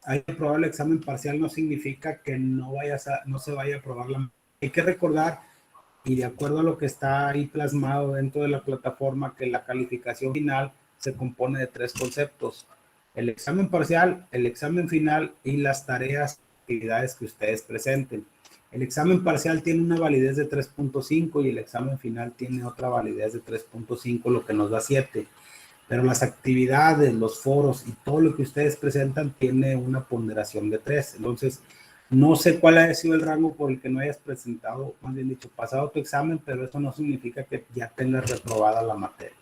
haya aprobado el examen parcial no significa que no se vaya a aprobar la. Hay que recordar, y de acuerdo a lo que está ahí plasmado dentro de la plataforma, que la calificación final se compone de 3 conceptos: el examen parcial, el examen final y las tareas, actividades que ustedes presenten. El examen parcial tiene una validez de 3.5 y el examen final tiene otra validez de 3.5, lo que nos da 7. Pero las actividades, los foros y todo lo que ustedes presentan tiene una ponderación de 3. Entonces, no sé cuál ha sido el rango por el que no hayas presentado, más bien dicho, pasado tu examen, pero eso no significa que ya tengas reprobada la materia.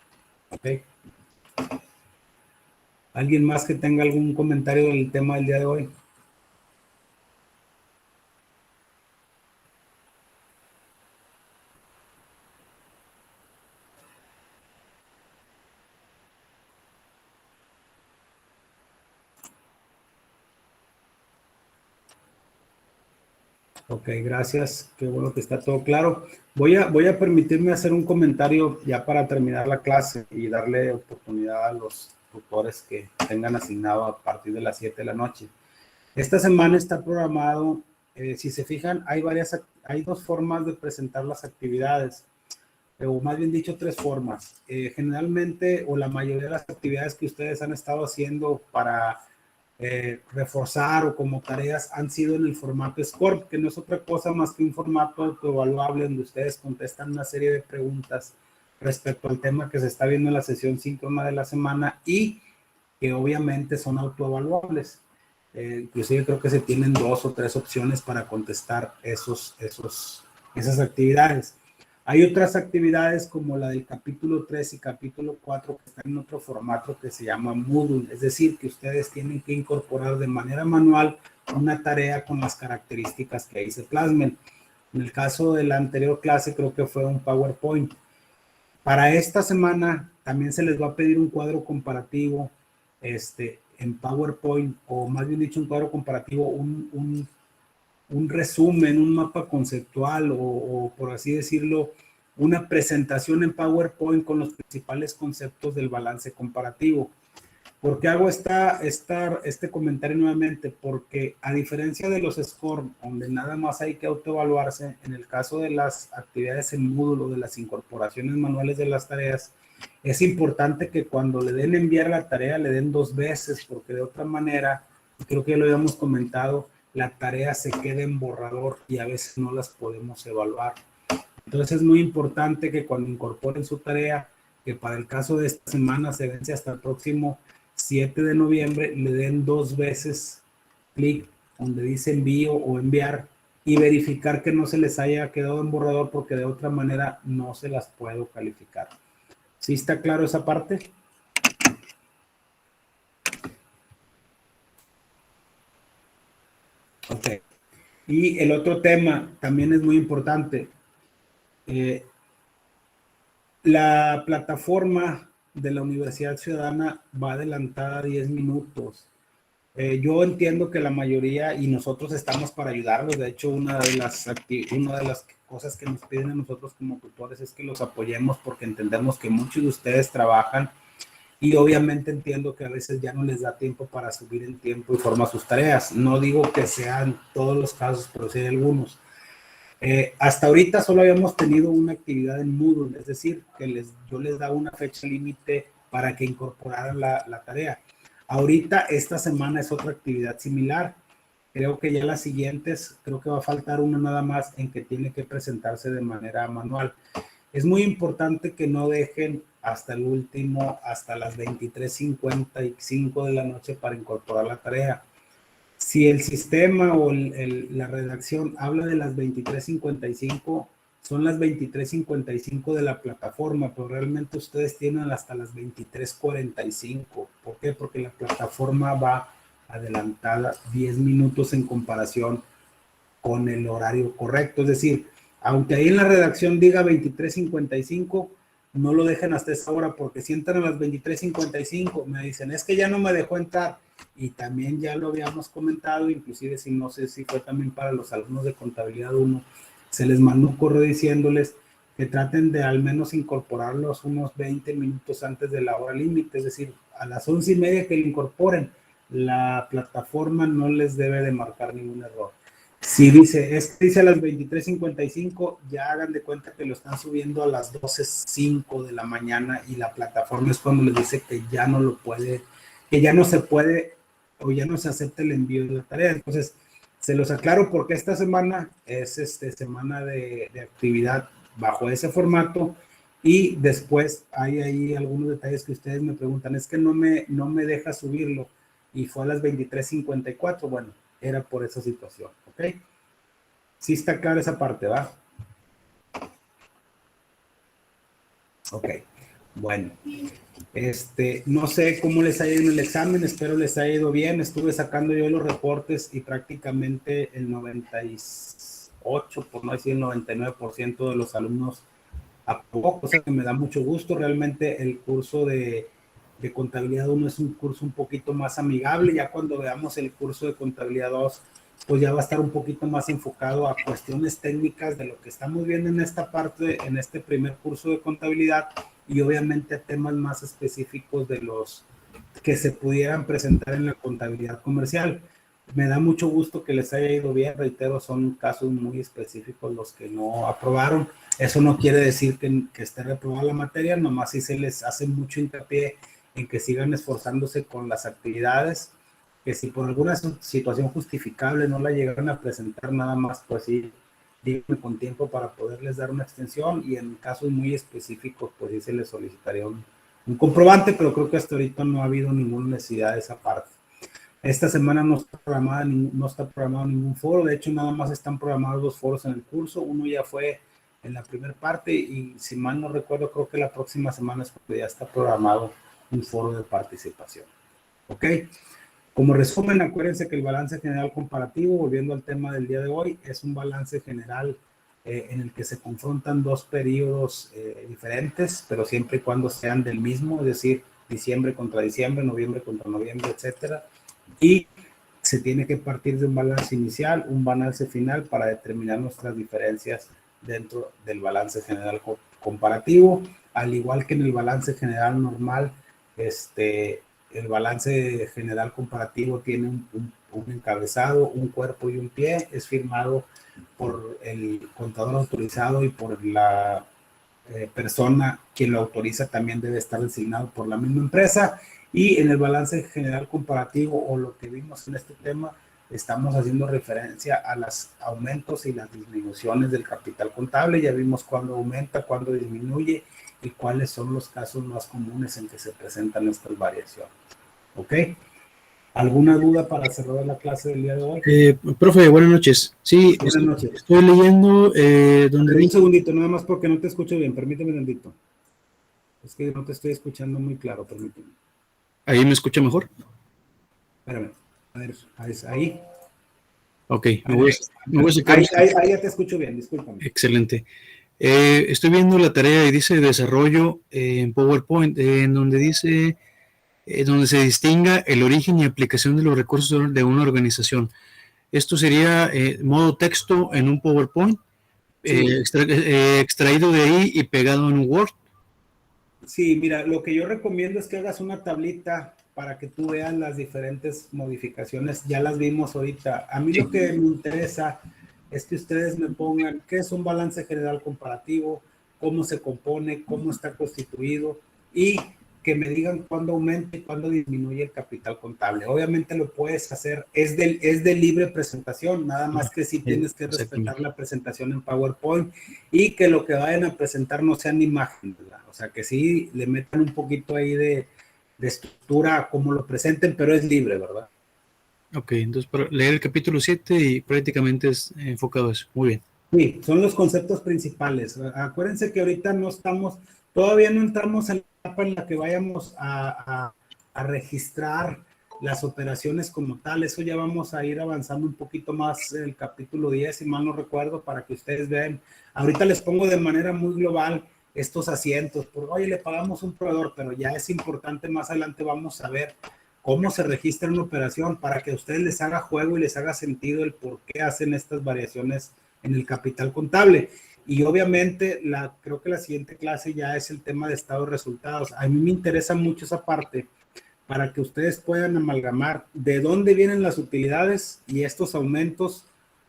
¿Ok? ¿Alguien más que tenga algún comentario del tema del día de hoy? Ok, gracias. Qué bueno que está todo claro. Voy a permitirme hacer un comentario ya para terminar la clase y darle oportunidad a los tutores que tengan asignado a partir de las 7 de la noche. Esta semana está programado, si se fijan, hay dos formas de presentar las actividades, o más bien dicho, tres formas. Generalmente, o la mayoría de las actividades que ustedes han estado haciendo para reforzar o como tareas han sido en el formato SCORP, que no es otra cosa más que un formato autoevaluable donde ustedes contestan una serie de preguntas respecto al tema que se está viendo en la sesión síncrona de la semana y que obviamente son autoevaluables. Inclusive creo que se tienen 2 o 3 opciones para contestar esas actividades. Hay otras actividades como la del capítulo 3 y capítulo 4 que están en otro formato que se llama Moodle, es decir, que ustedes tienen que incorporar de manera manual una tarea con las características que ahí se plasmen. En el caso de la anterior clase creo que fue un PowerPoint. Para esta semana también se les va a pedir un cuadro comparativo en PowerPoint, o más bien dicho un cuadro comparativo, un resumen, un mapa conceptual o por así decirlo, una presentación en PowerPoint con los principales conceptos del balance comparativo. ¿Por qué hago este comentario nuevamente? Porque a diferencia de los SCORM, donde nada más hay que autoevaluarse, en el caso de las actividades en módulo, de las incorporaciones manuales de las tareas, es importante que cuando le den enviar la tarea, le den 2 veces, porque de otra manera, creo que ya lo habíamos comentado, la tarea se queda en borrador y a veces no las podemos evaluar. Entonces es muy importante que cuando incorporen su tarea, que para el caso de esta semana se vence hasta el próximo 7 de noviembre, le den 2 veces clic donde dice envío o enviar y verificar que no se les haya quedado en borrador, porque de otra manera no se las puedo calificar. ¿Sí está claro esa parte? Ok. Y el otro tema también es muy importante. La plataforma de la Universidad Ciudadana va adelantada 10 minutos. Yo entiendo que la mayoría, y nosotros estamos para ayudarlos, de hecho una de las cosas que nos piden a nosotros como tutores es que los apoyemos, porque entendemos que muchos de ustedes trabajan y obviamente entiendo que a veces ya no les da tiempo para subir en tiempo y forma sus tareas. No digo que sean todos los casos, pero sí hay algunos. Hasta ahorita solo habíamos tenido una actividad en Moodle, es decir, que yo les daba una fecha límite para que incorporaran la tarea. Ahorita, esta semana es otra actividad similar. Creo que ya las siguientes, creo que va a faltar una nada más en que tiene que presentarse de manera manual. Es muy importante que no dejen hasta el último, hasta las 23:55 de la noche para incorporar la tarea. Si el sistema o la redacción habla de las 23:55, son las 23:55 de la plataforma, pero realmente ustedes tienen hasta las 23:45. ¿Por qué? Porque la plataforma va adelantada 10 minutos en comparación con el horario correcto. Es decir, aunque ahí en la redacción diga 23:55, no lo dejen hasta esa hora, porque si entran a las 23:55, me dicen, es que ya no me dejó entrar. Y también ya lo habíamos comentado, inclusive si no sé si fue también para los alumnos de contabilidad 1, se les mandó un correo diciéndoles que traten de al menos incorporarlos unos 20 minutos antes de la hora límite, es decir, a las 11:30 que lo incorporen, la plataforma no les debe de marcar ningún error. Si dice a las 23:55, ya hagan de cuenta que lo están subiendo a las 12:05 de la mañana y la plataforma es cuando les dice que ya no lo puede, que ya no se puede o ya no se acepta el envío de la tarea. Entonces, se los aclaro porque esta semana es semana de actividad bajo ese formato, y después hay ahí algunos detalles que ustedes me preguntan, es que no me deja subirlo y fue a las 23:54. Bueno, era por esa situación, ¿ok? Sí está clara esa parte, ¿va? Ok, bueno. No sé cómo les ha ido en el examen, espero les haya ido bien. Estuve sacando yo los reportes y prácticamente el 98, por no decir el 99% de los alumnos aprobó, cosa que me da mucho gusto. Realmente el curso de contabilidad 1 es un curso un poquito más amigable. Ya cuando veamos el curso de contabilidad 2, pues ya va a estar un poquito más enfocado a cuestiones técnicas de lo que estamos viendo en esta parte, en este primer curso de contabilidad, y obviamente temas más específicos de los que se pudieran presentar en la contabilidad comercial. Me da mucho gusto que les haya ido bien, reitero, son casos muy específicos los que no aprobaron. Eso no quiere decir que esté reprobada la materia, nomás sí se les hace mucho hincapié en que sigan esforzándose con las actividades, que si por alguna situación justificable no la llegaron a presentar nada más, pues sí, díganme con tiempo para poderles dar una extensión, y en casos muy específicos, pues sí se les solicitaría un comprobante, pero creo que hasta ahorita no ha habido ninguna necesidad de esa parte. Esta semana no está programado ningún foro, de hecho nada más están programados 2 foros en el curso, uno ya fue en la primera parte y si mal no recuerdo, creo que la próxima semana es cuando ya está programado un foro de participación. ¿Ok? Como resumen, acuérdense que el balance general comparativo, volviendo al tema del día de hoy, es un balance general en el que se confrontan 2 periodos diferentes, pero siempre y cuando sean del mismo, es decir, diciembre contra diciembre, noviembre contra noviembre, etcétera. Y se tiene que partir de un balance inicial, un balance final para determinar nuestras diferencias dentro del balance general comparativo, al igual que en el balance general normal. El balance general comparativo tiene un encabezado, un cuerpo y un pie, es firmado por el contador autorizado y por la persona que lo autoriza también debe estar designado por la misma empresa. Y en el balance general comparativo, o lo que vimos en este tema, estamos haciendo referencia a los aumentos y las disminuciones del capital contable. Ya vimos cuándo aumenta, cuándo disminuye y cuáles son los casos más comunes en que se presentan estas variaciones. ¿Ok? ¿Alguna duda para cerrar la clase del día de hoy? Profe, buenas noches. Sí, buenas noches. Estoy leyendo donde un segundito, nada más porque no te escucho bien. Permíteme un tantito. Es que no te estoy escuchando muy claro, permíteme. ¿Ahí me escucha mejor? Espérame. A ver, ahí. Ok, me voy a sacar. Ahí ya te escucho bien, discúlpame. Excelente. Estoy viendo la tarea y dice desarrollo en PowerPoint, en donde dice, donde se distinga el origen y aplicación de los recursos de una organización. Esto sería modo texto en un PowerPoint, Sí. extraído de ahí y pegado en un Word. Sí, mira, lo que yo recomiendo es que hagas una tablita para que tú veas las diferentes modificaciones. Ya las vimos ahorita. A mí lo que me interesa es que ustedes me pongan qué es un balance general comparativo, cómo se compone, cómo está constituido, y que me digan cuándo aumenta y cuándo disminuye el capital contable. Obviamente lo puedes hacer, es de libre presentación, nada más que sí tienes que respetar la presentación en PowerPoint y que lo que vayan a presentar no sean imágenes, ¿verdad? O sea, que sí le metan un poquito ahí de estructura como lo presenten, pero es libre, ¿verdad? Ok, entonces para leer el capítulo 7 y prácticamente es enfocado a eso. Muy bien. Sí, son los conceptos principales. Acuérdense que ahorita todavía no entramos en la etapa en la que vayamos a registrar las operaciones como tal. Eso ya vamos a ir avanzando un poquito más en el capítulo 10, si mal no recuerdo, para que ustedes vean. Ahorita les pongo de manera muy global estos asientos, porque oye, le pagamos un proveedor, pero ya es importante, más adelante vamos a ver cómo se registra una operación para que a ustedes les haga juego y les haga sentido el por qué hacen estas variaciones en el capital contable. Y obviamente creo que la siguiente clase ya es el tema de estado de resultados. A mí me interesa mucho esa parte para que ustedes puedan amalgamar de dónde vienen las utilidades y estos aumentos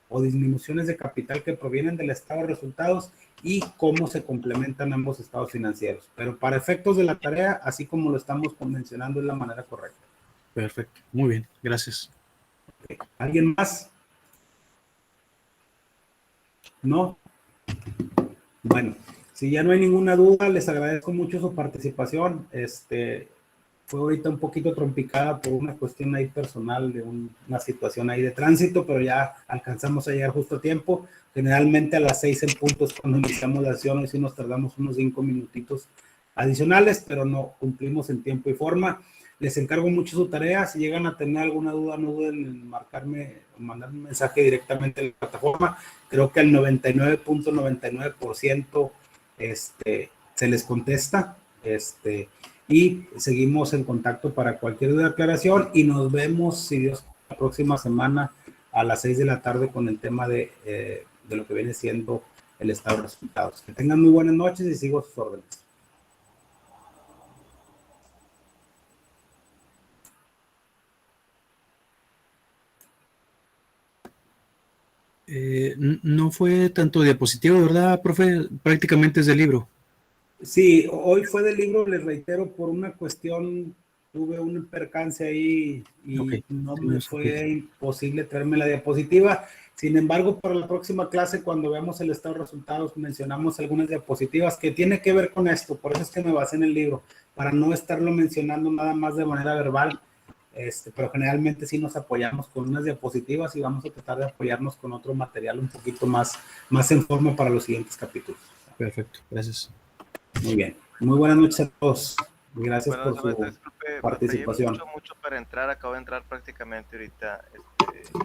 o disminuciones de capital que provienen del estado de resultados y cómo se complementan ambos estados financieros. Pero para efectos de la tarea, así como lo estamos mencionando, es la manera correcta. Perfecto, muy bien, gracias. ¿Alguien más? ¿No? Bueno, si ya no hay ninguna duda, les agradezco mucho su participación. Fue ahorita un poquito trompicada por una cuestión ahí personal de una situación ahí de tránsito, pero ya alcanzamos a llegar justo a tiempo. Generalmente a las 6 en puntos cuando iniciamos la sesión, hoy sí nos tardamos unos 5 minutitos adicionales, pero no cumplimos en tiempo y forma. Les encargo mucho su tarea. Si llegan a tener alguna duda, no duden en marcarme o mandarme un mensaje directamente en la plataforma. Creo que al 99.99% se les contesta. Y seguimos en contacto para cualquier duda de aclaración y nos vemos, si Dios, la próxima semana a las 6 de la tarde con el tema de lo que viene siendo el estado de resultados. Que tengan muy buenas noches y sigo sus órdenes. No fue tanto diapositivo, ¿verdad, profe? Prácticamente es del libro. Sí, hoy fue del libro, les reitero, por una cuestión, tuve un percance ahí y Okay. no Sí, me no se fue preocupe. imposible traerme la diapositiva. Sin embargo, para la próxima clase, cuando veamos el estado de resultados, mencionamos algunas diapositivas que tiene que ver con esto. Por eso es que me basé en el libro, para no estarlo mencionando nada más de manera verbal. Pero generalmente sí nos apoyamos con unas diapositivas y vamos a tratar de apoyarnos con otro material un poquito más en forma para los siguientes capítulos. Perfecto, gracias. Muy bien. Muy buenas noches a todos. Gracias Bueno, por su disculpe, batallé participación. mucho para entrar, acabo de entrar prácticamente ahorita.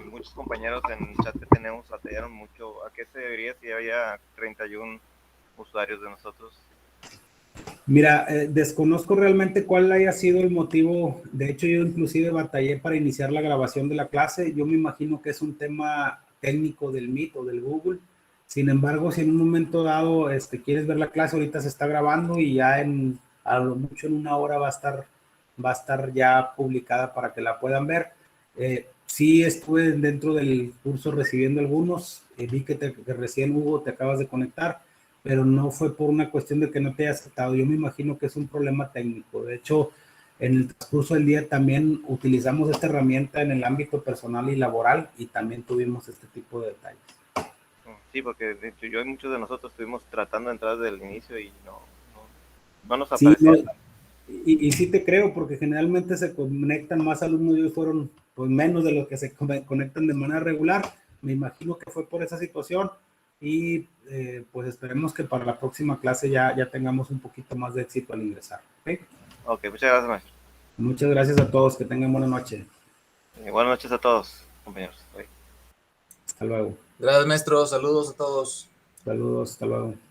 Y muchos compañeros en el chat que tenemos batallaron mucho. ¿A qué se debería si había 31 usuarios de nosotros? Mira, desconozco realmente cuál haya sido el motivo. De hecho, yo inclusive batallé para iniciar la grabación de la clase. Yo me imagino que es un tema técnico del Meet o del Google. Sin embargo, si en un momento dado quieres ver la clase, ahorita se está grabando y ya a lo mucho en una hora va a estar ya publicada para que la puedan ver. Sí estuve dentro del curso recibiendo algunos. Vi que recién, Hugo, te acabas de conectar, pero no fue por una cuestión de que no te haya aceptado. Yo me imagino que es un problema técnico. De hecho, en el transcurso del día también utilizamos esta herramienta en el ámbito personal y laboral y también tuvimos este tipo de detalles. Sí, porque de hecho, yo y muchos de nosotros estuvimos tratando de entrar desde el inicio y no nos Sí, aparecía. no, y sí te creo, porque generalmente se conectan más alumnos y hoy fueron pues menos de los que se conectan de manera regular. Me imagino que fue por esa situación y pues esperemos que para la próxima clase ya tengamos un poquito más de éxito al ingresar. ¿Okay? Ok, muchas gracias, maestro. Muchas gracias a todos, que tengan buena noche. Buenas noches a todos, compañeros. Bye. Hasta luego. Gracias, maestro. Saludos a todos. Saludos, hasta luego.